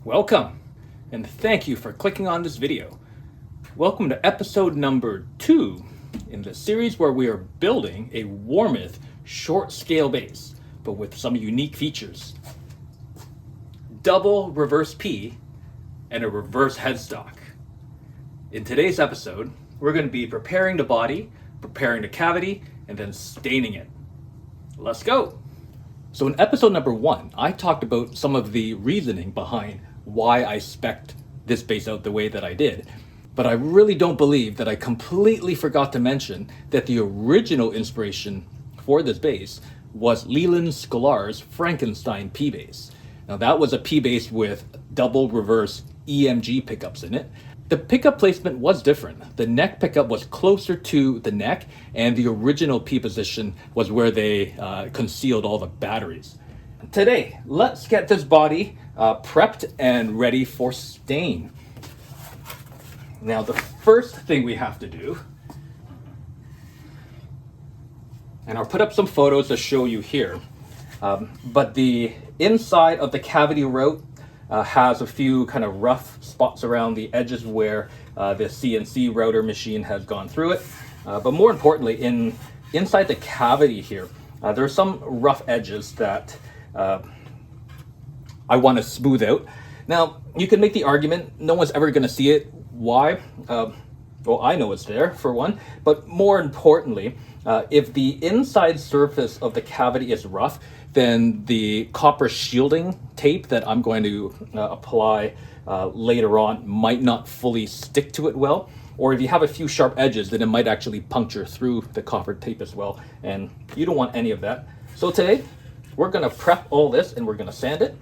Welcome, and thank you for clicking on this video. Welcome to episode number 2 in the series where we are building a Warmoth short scale bass, but with some unique features. Double reverse P and a reverse headstock. In today's episode, we're going to be preparing the body, preparing the cavity, and then staining it. Let's go! So in episode number 1, I talked about some of the reasoning behind why I spec'd this bass out the way that I did. But I really don't believe that I completely forgot to mention that the original inspiration for this bass was Leland Sklar's Frankenstein P bass. Now that was a P bass with double reverse EMG pickups in it. The pickup placement was different. The neck pickup was closer to the neck, and the original P position was where they concealed all the batteries. Today, let's get this body prepped and ready for stain. Now, the first thing we have to do, and I'll put up some photos to show you here, but the inside of the cavity route has a few kind of rough spots around the edges where the CNC router machine has gone through it. But more importantly, inside the cavity here, there are some rough edges that I want to smooth out. Now, you can make the argument, no one's ever going to see it. Why? Well, I know it's there, for one. But more importantly, if the inside surface of the cavity is rough, then the copper shielding tape that I'm going to apply later on might not fully stick to it well. Or if you have a few sharp edges, then it might actually puncture through the copper tape as well. And you don't want any of that. So today, we're going to prep all this and we're going to sand it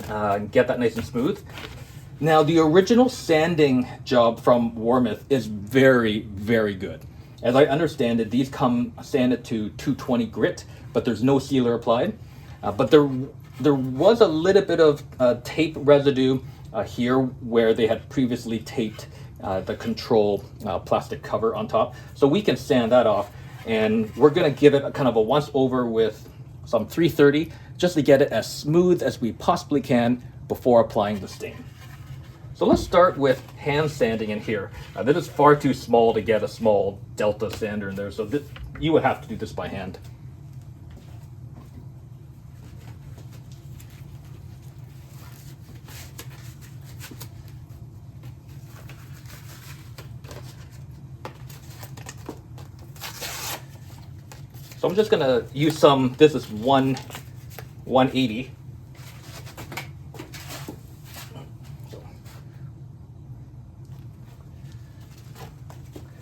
and get that nice and smooth. Now, the original sanding job from Warmoth is very, very good. As I understand it, these come sanded to 220 grit, but there's no sealer applied. But there was a little bit of tape residue here where they had previously taped the control plastic cover on top. So we can sand that off, and we're going to give it a kind of a once over with some 330 just to get it as smooth as we possibly can before applying the stain. So let's start with hand sanding in here. This is far too small to get a small Delta sander in there, so you would have to do this by hand. So I'm just gonna use some, this is 180.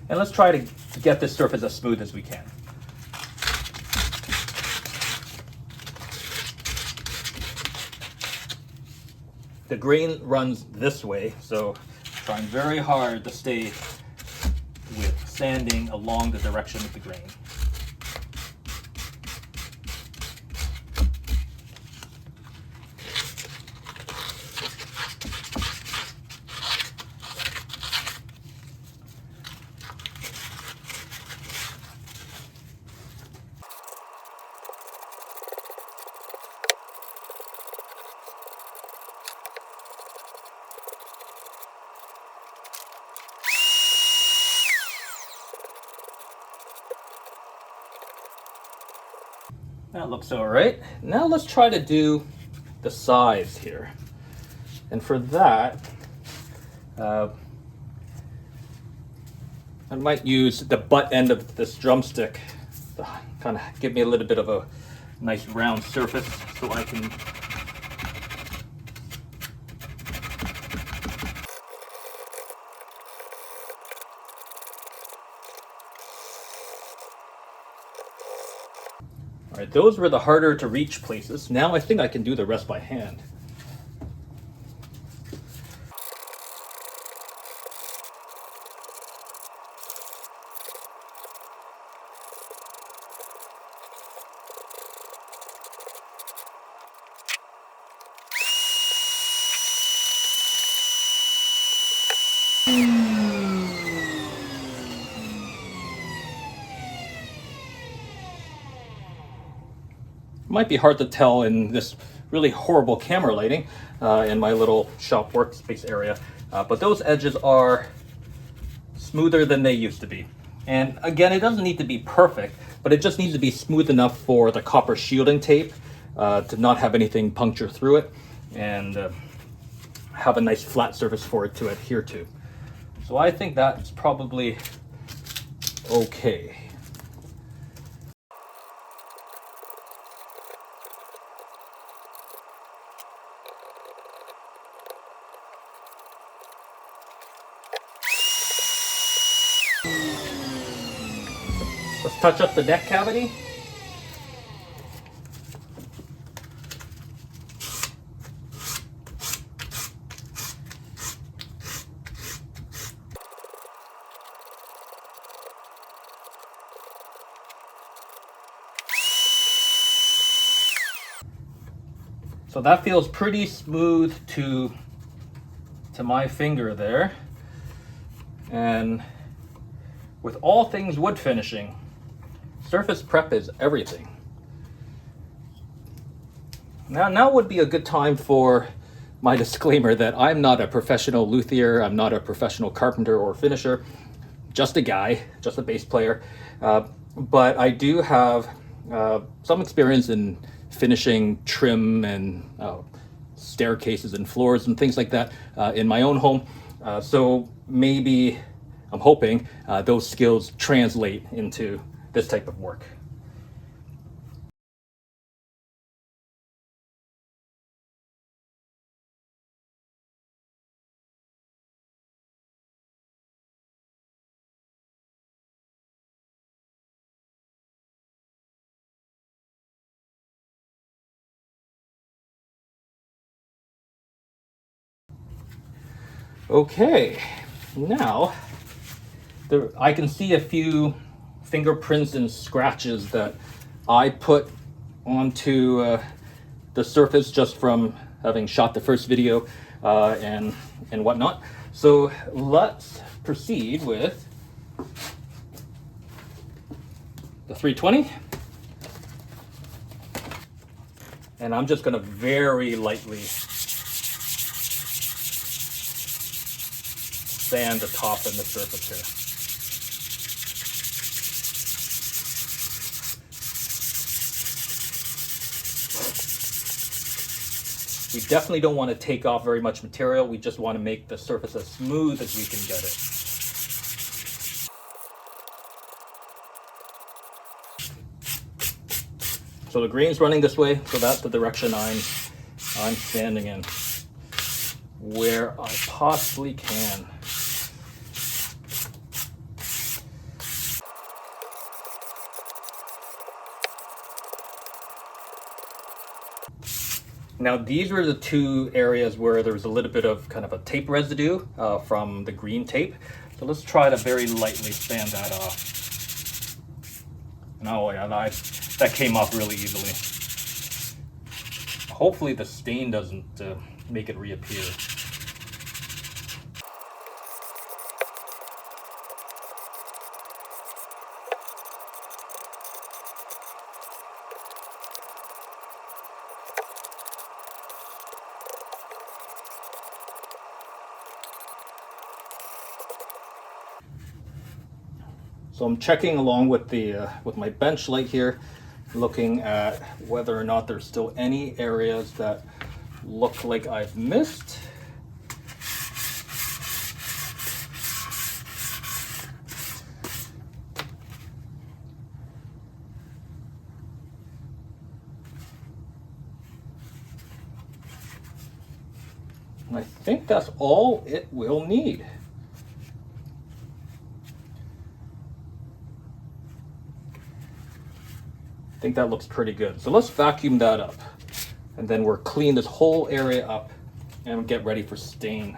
And let's try to get this surface as smooth as we can. The grain runs this way, so trying very hard to stay with sanding along the direction of the grain. That looks all right. Now let's try to do the sides here. And for that, I might use the butt end of this drumstick to kind of give me a little bit of a nice round surface so I can All right, those were the harder to reach places. Now I think I can do the rest by hand. Might be hard to tell in this really horrible camera lighting in my little shop workspace area. But those edges are smoother than they used to be. And again, it doesn't need to be perfect, but it just needs to be smooth enough for the copper shielding tape to not have anything puncture through it, and have a nice flat surface for it to adhere to. So I think that's probably okay. Let's touch up the neck cavity. So that feels pretty smooth to my finger there. And with all things wood finishing, surface prep is everything. Now would be a good time for my disclaimer that I'm not a professional luthier, I'm not a professional carpenter or finisher, just a guy, just a bass player. But I do have some experience in finishing trim and staircases and floors and things like that in my own home. So maybe, I'm hoping, those skills translate into this type of work. Okay, now I can see a few fingerprints and scratches that I put onto the surface just from having shot the first video and whatnot. So let's proceed with the 320. And I'm just gonna very lightly sand the top and the surface here. We definitely don't want to take off very much material. We just want to make the surface as smooth as we can get it. So the grain's running this way, so that's the direction I'm sanding in, where I possibly can. Now these were the two areas where there was a little bit of kind of a tape residue from the green tape. So let's try to very lightly sand that off. Oh yeah, that came off really easily. Hopefully the stain doesn't make it reappear. So I'm checking along with the with my bench light here, looking at whether or not there's still any areas that look like I've missed. And I think that's all it will need. I think that looks pretty good. So let's vacuum that up, and then we'll clean this whole area up and get ready for stain.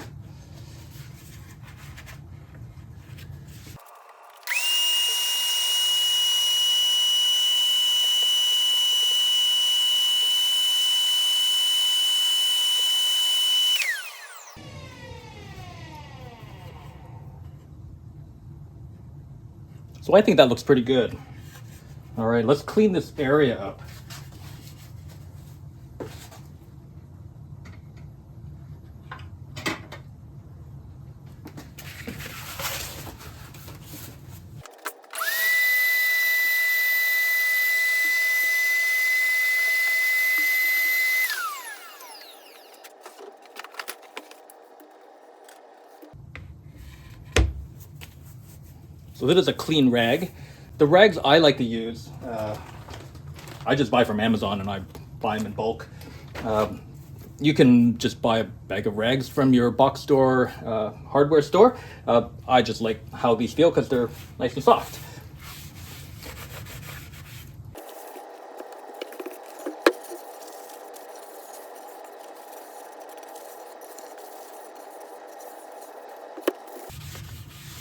So I think that looks pretty good. All right, let's clean this area up. So this is a clean rag. The rags I like to use, I just buy from Amazon and I buy them in bulk. You can just buy a bag of rags from your box store, hardware store. I just like how these feel because they're nice and soft.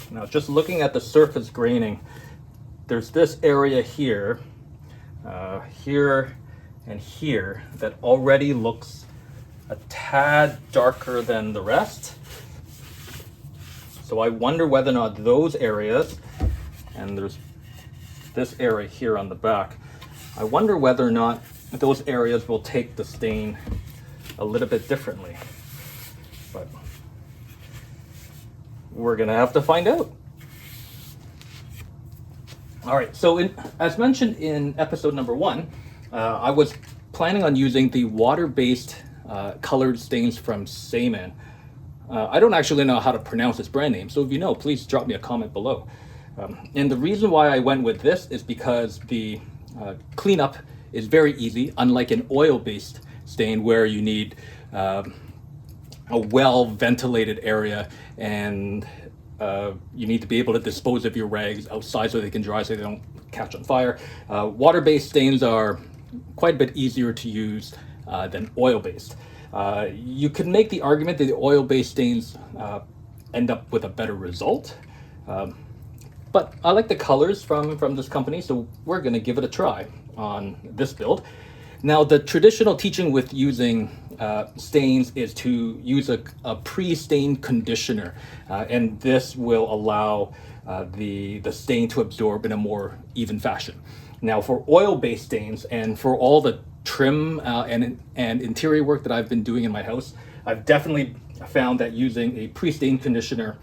Now, just looking at the surface graining, there's this area here, here, and here that already looks a tad darker than the rest. So I wonder whether or not those areas, and there's this area here on the back, I wonder whether or not those areas will take the stain a little bit differently. But we're gonna have to find out. All right, so as mentioned in episode number 1, I was planning on using the water-based colored stains from Saman. I don't actually know how to pronounce this brand name, so if you know, please drop me a comment below. And the reason why I went with this is because the cleanup is very easy, unlike an oil-based stain where you need a well-ventilated area and you need to be able to dispose of your rags outside so they can dry so they don't catch on fire. Water-based stains are quite a bit easier to use than oil-based. You could make the argument that the oil-based stains end up with a better result. But I like the colors from this company, so we're going to give it a try on this build. Now, the traditional teaching with using stains is to use a pre-stain conditioner, and this will allow the stain to absorb in a more even fashion. Now, for oil-based stains and for all the trim and interior work that I've been doing in my house, I've definitely found that using a pre-stain conditioner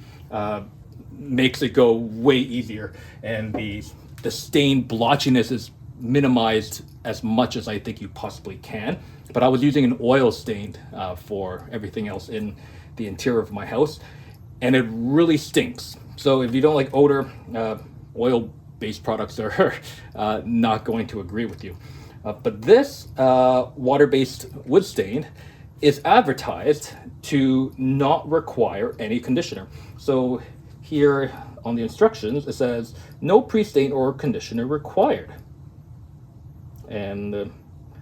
makes it go way easier, and the stain blotchiness is minimized as much as I think you possibly can. But I was using an oil stain for everything else in the interior of my house, and it really stinks. So if you don't like odor, oil-based products are not going to agree with you. But this water-based wood stain is advertised to not require any conditioner. So here on the instructions, it says no pre-stain or conditioner required. And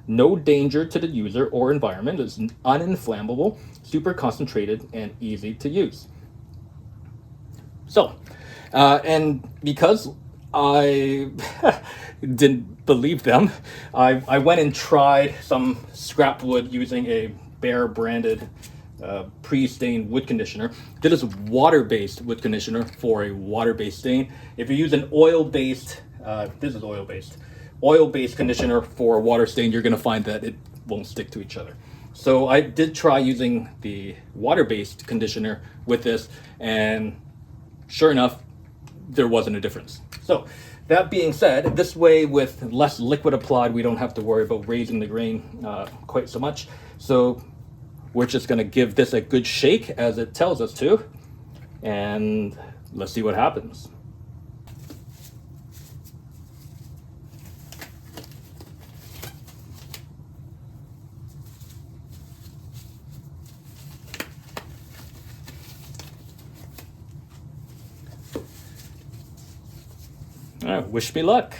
no danger to the user or environment. It's uninflammable, super concentrated, and easy to use. So, and because I didn't believe them, I went and tried some scrap wood using a Behr branded pre-stained wood conditioner. This is water-based wood conditioner for a water-based stain. If you use an oil-based, this is oil-based conditioner for a water stain, you're going to find that it won't stick to each other. So I did try using the water-based conditioner with this, and sure enough, there wasn't a difference. So that being said, this way with less liquid applied, we don't have to worry about raising the grain quite so much. So we're just going to give this a good shake as it tells us to, and let's see what happens. All right, wish me luck.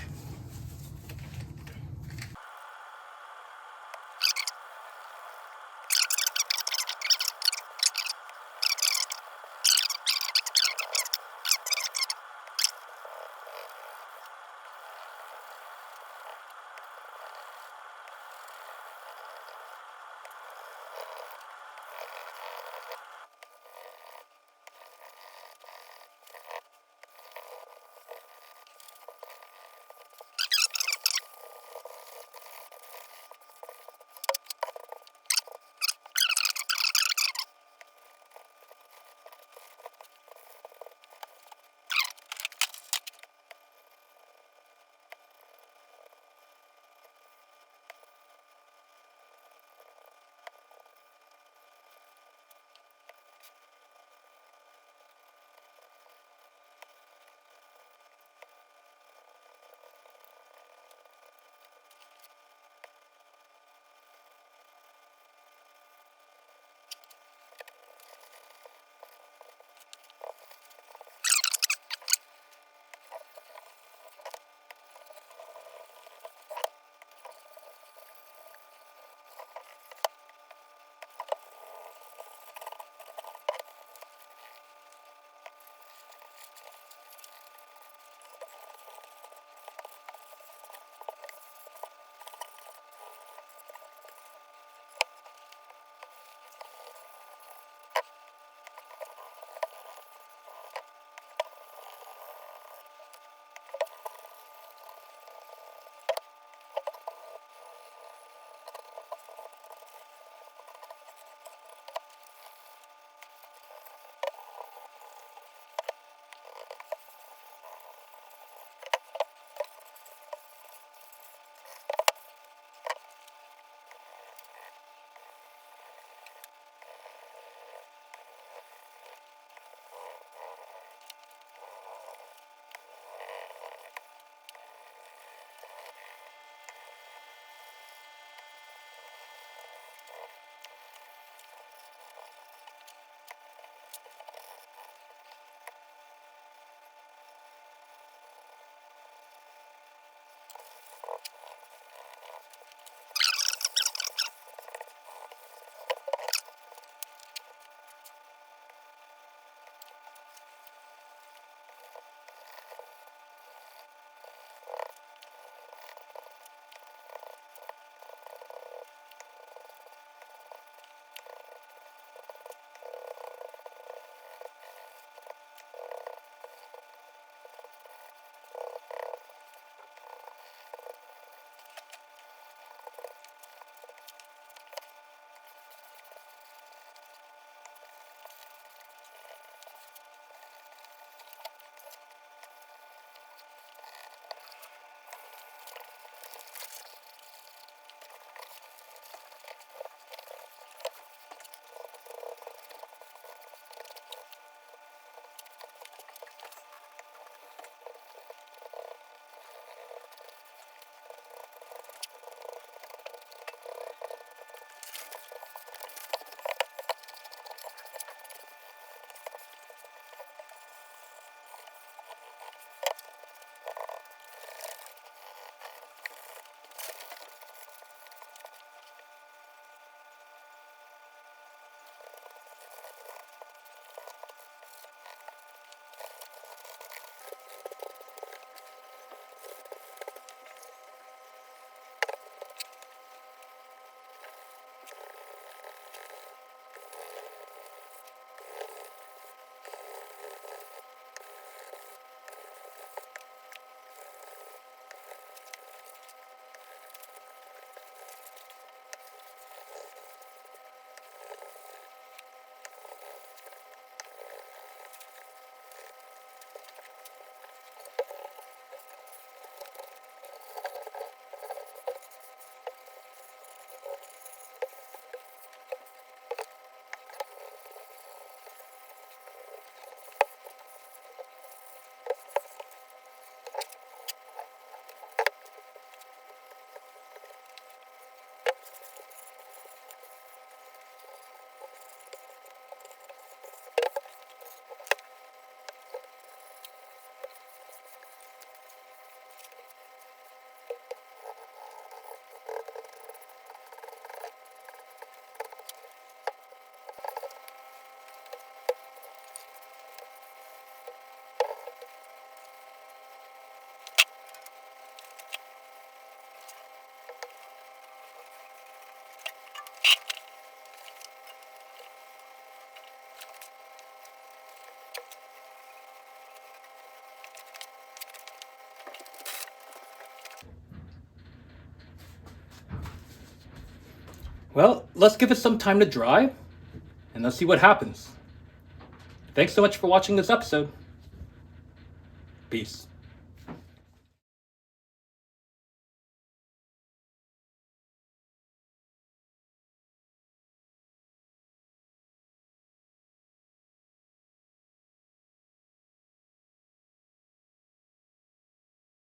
Well, let's give it some time to dry, and let's see what happens. Thanks so much for watching this episode. Peace.